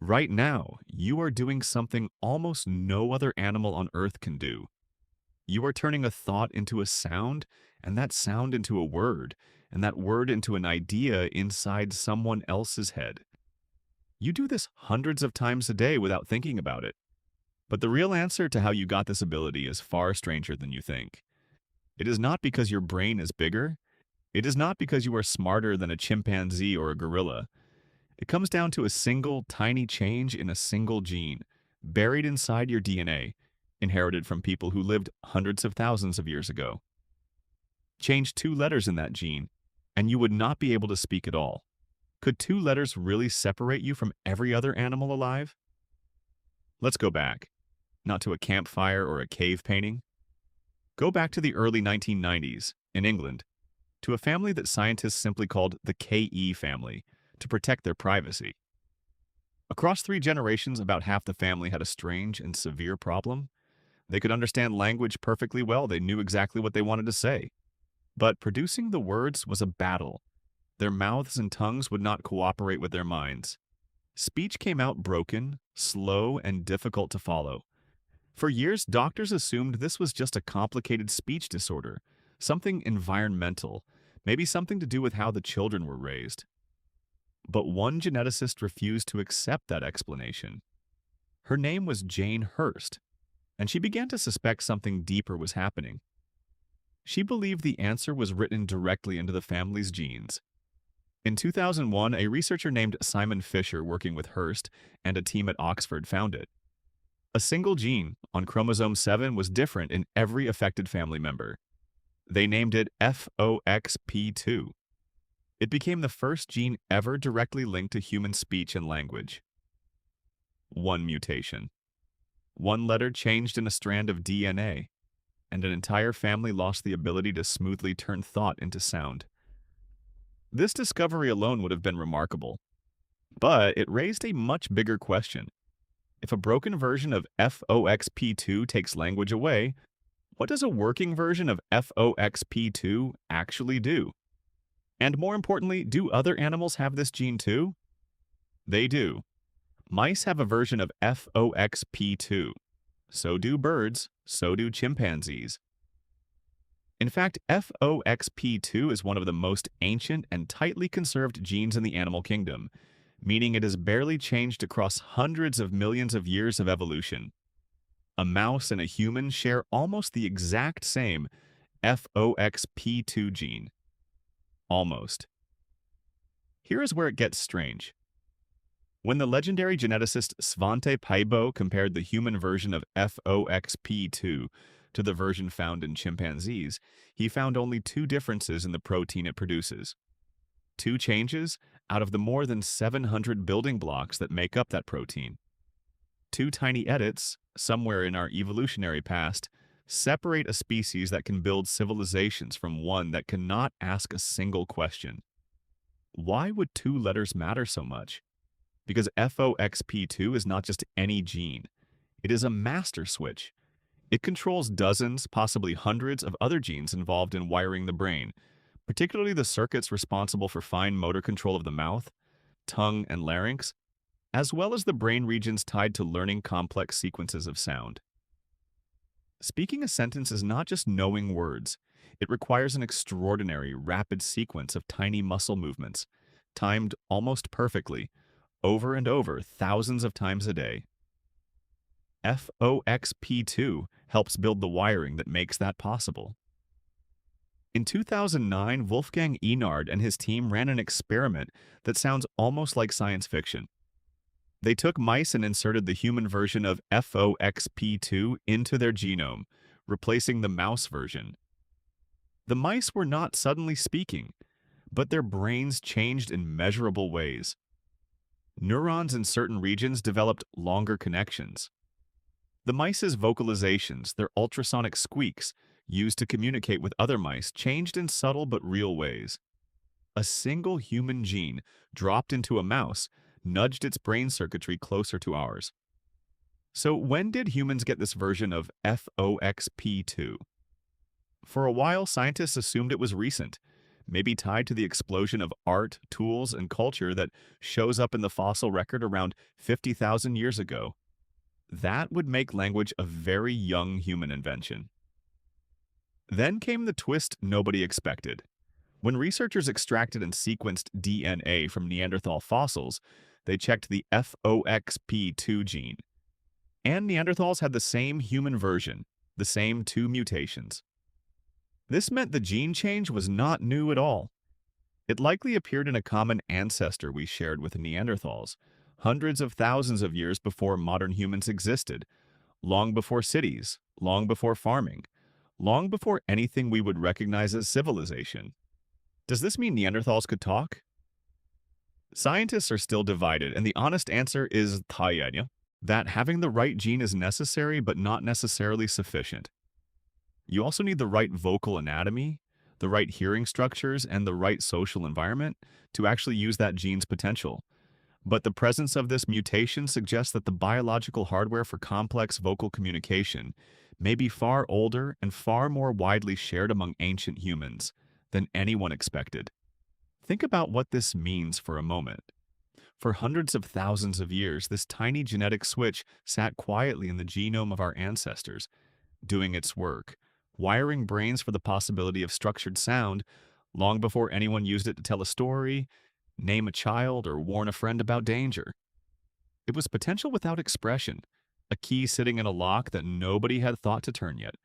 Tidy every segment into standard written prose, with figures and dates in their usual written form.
Right now, you are doing something almost no other animal on Earth can do. You are turning a thought into a sound, and that sound into a word, and that word into an idea inside someone else's head. You do this hundreds of times a day without thinking about it. But the real answer to how you got this ability is far stranger than you think. It is not because your brain is bigger. It is not because you are smarter than a chimpanzee or a gorilla. It comes down to a single, tiny change in a single gene, buried inside your DNA, inherited from people who lived hundreds of thousands of years ago. Change two letters in that gene, and you would not be able to speak at all. Could two letters really separate you from every other animal alive? Let's go back, not to a campfire or a cave painting. Go back to the early 1990s, in England, to a family that scientists simply called the KE family, to protect their privacy. Across three generations, about half the family had a strange and severe problem. They could understand language perfectly well, they knew exactly what they wanted to say. But producing the words was a battle. Their mouths and tongues would not cooperate with their minds. Speech came out broken, slow, and difficult to follow. For years, doctors assumed this was just a complicated speech disorder, something environmental, maybe something to do with how the children were raised. But one geneticist refused to accept that explanation. Her name was Jane Hurst, and she began to suspect something deeper was happening. She believed the answer was written directly into the family's genes. In 2001, a researcher named Simon Fisher, working with Hurst and a team at Oxford, found it. A single gene on chromosome 7 was different in every affected family member. They named it FOXP2. It became the first gene ever directly linked to human speech and language. One mutation. One letter changed in a strand of DNA, and an entire family lost the ability to smoothly turn thought into sound. This discovery alone would have been remarkable, but it raised a much bigger question. If a broken version of FOXP2 takes language away, what does a working version of FOXP2 actually do? And more importantly, do other animals have this gene too? They do. Mice have a version of FOXP2. So do birds, so do chimpanzees. In fact, FOXP2 is one of the most ancient and tightly conserved genes in the animal kingdom, meaning it has barely changed across hundreds of millions of years of evolution. A mouse and a human share almost the exact same FOXP2 gene. Almost. Here is where it gets strange. When the legendary geneticist Svante Pääbo compared the human version of FOXP2 to the version found in chimpanzees, he found only two differences in the protein it produces. Two changes out of the more than 700 building blocks that make up that protein. Two tiny edits, somewhere in our evolutionary past, separate a species that can build civilizations from one that cannot ask a single question. Why would two letters matter so much? Because FOXP2 is not just any gene. It is a master switch. It controls dozens, possibly hundreds of other genes involved in wiring the brain, particularly the circuits responsible for fine motor control of the mouth, tongue, and larynx, as well as the brain regions tied to learning complex sequences of sound. Speaking a sentence is not just knowing words. It requires an extraordinary, rapid sequence of tiny muscle movements, timed almost perfectly, over and over, thousands of times a day. FOXP2 helps build the wiring that makes that possible. In 2009, Wolfgang Enard and his team ran an experiment that sounds almost like science fiction. They took mice and inserted the human version of FOXP2 into their genome, replacing the mouse version. The mice were not suddenly speaking, but their brains changed in measurable ways. Neurons in certain regions developed longer connections. The mice's vocalizations, their ultrasonic squeaks, used to communicate with other mice, changed in subtle but real ways. A single human gene dropped into a mouse nudged its brain circuitry closer to ours. So when did humans get this version of FOXP2? For a while, scientists assumed it was recent, may be tied to the explosion of art, tools, and culture that shows up in the fossil record around 50,000 years ago. That would make language a very young human invention. Then came the twist nobody expected. When researchers extracted and sequenced DNA from Neanderthal fossils, they checked the FOXP2 gene. And Neanderthals had the same human version, the same two mutations. This meant the gene change was not new at all. It likely appeared in a common ancestor we shared with the Neanderthals, hundreds of thousands of years before modern humans existed, long before cities, long before farming, long before anything we would recognize as civilization. Does this mean Neanderthals could talk? Scientists are still divided, and the honest answer is tayanya, that having the right gene is necessary but not necessarily sufficient. You also need the right vocal anatomy, the right hearing structures, and the right social environment to actually use that gene's potential. But the presence of this mutation suggests that the biological hardware for complex vocal communication may be far older and far more widely shared among ancient humans than anyone expected. Think about what this means for a moment. For hundreds of thousands of years, this tiny genetic switch sat quietly in the genome of our ancestors, doing its work, wiring brains for the possibility of structured sound long before anyone used it to tell a story, name a child, or warn a friend about danger. It was potential without expression, a key sitting in a lock that nobody had thought to turn yet.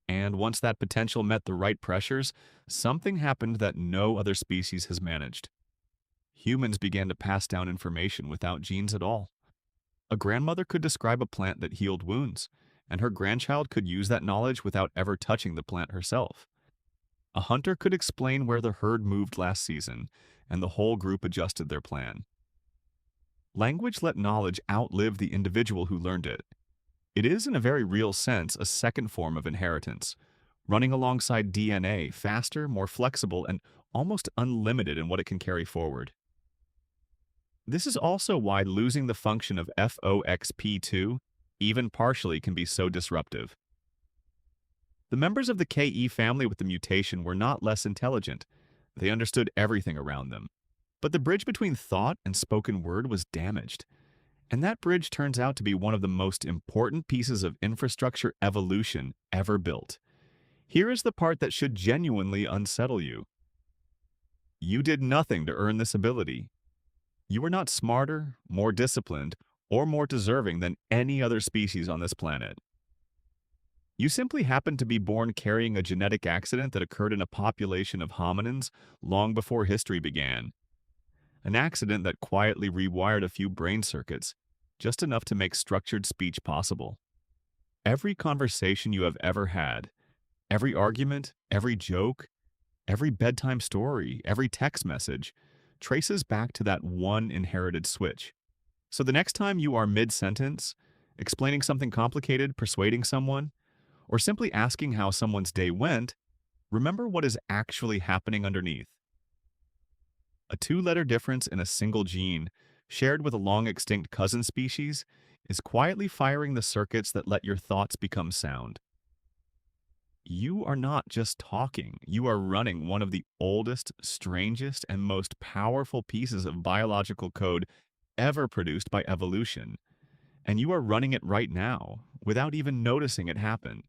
And once that potential met the right pressures, something happened that no other species has managed. Humans began to pass down information without genes at all. A grandmother could describe a plant that healed wounds, and her grandchild could use that knowledge without ever touching the plant herself. A hunter could explain where the herd moved last season, and the whole group adjusted their plan. Language let knowledge outlive the individual who learned it. It is, in a very real sense, a second form of inheritance, running alongside DNA, faster, more flexible, and almost unlimited in what it can carry forward. This is also why losing the function of FOXP2, even partially, can be so disruptive. The members of the KE family with the mutation were not less intelligent. They understood everything around them. But the bridge between thought and spoken word was damaged. And that bridge turns out to be one of the most important pieces of infrastructure evolution ever built. Here is the part that should genuinely unsettle you. You did nothing to earn this ability. You were not smarter, more disciplined, or more deserving than any other species on this planet. You simply happened to be born carrying a genetic accident that occurred in a population of hominins long before history began. An accident that quietly rewired a few brain circuits, just enough to make structured speech possible. Every conversation you have ever had, every argument, every joke, every bedtime story, every text message, traces back to that one inherited switch. So the next time you are mid-sentence, explaining something complicated, persuading someone, or simply asking how someone's day went, remember what is actually happening underneath. A two-letter difference in a single gene, shared with a long-extinct cousin species, is quietly firing the circuits that let your thoughts become sound. You are not just talking, you are running one of the oldest, strangest, and most powerful pieces of biological code ever produced by evolution. And you are running it right now, without even noticing it happen.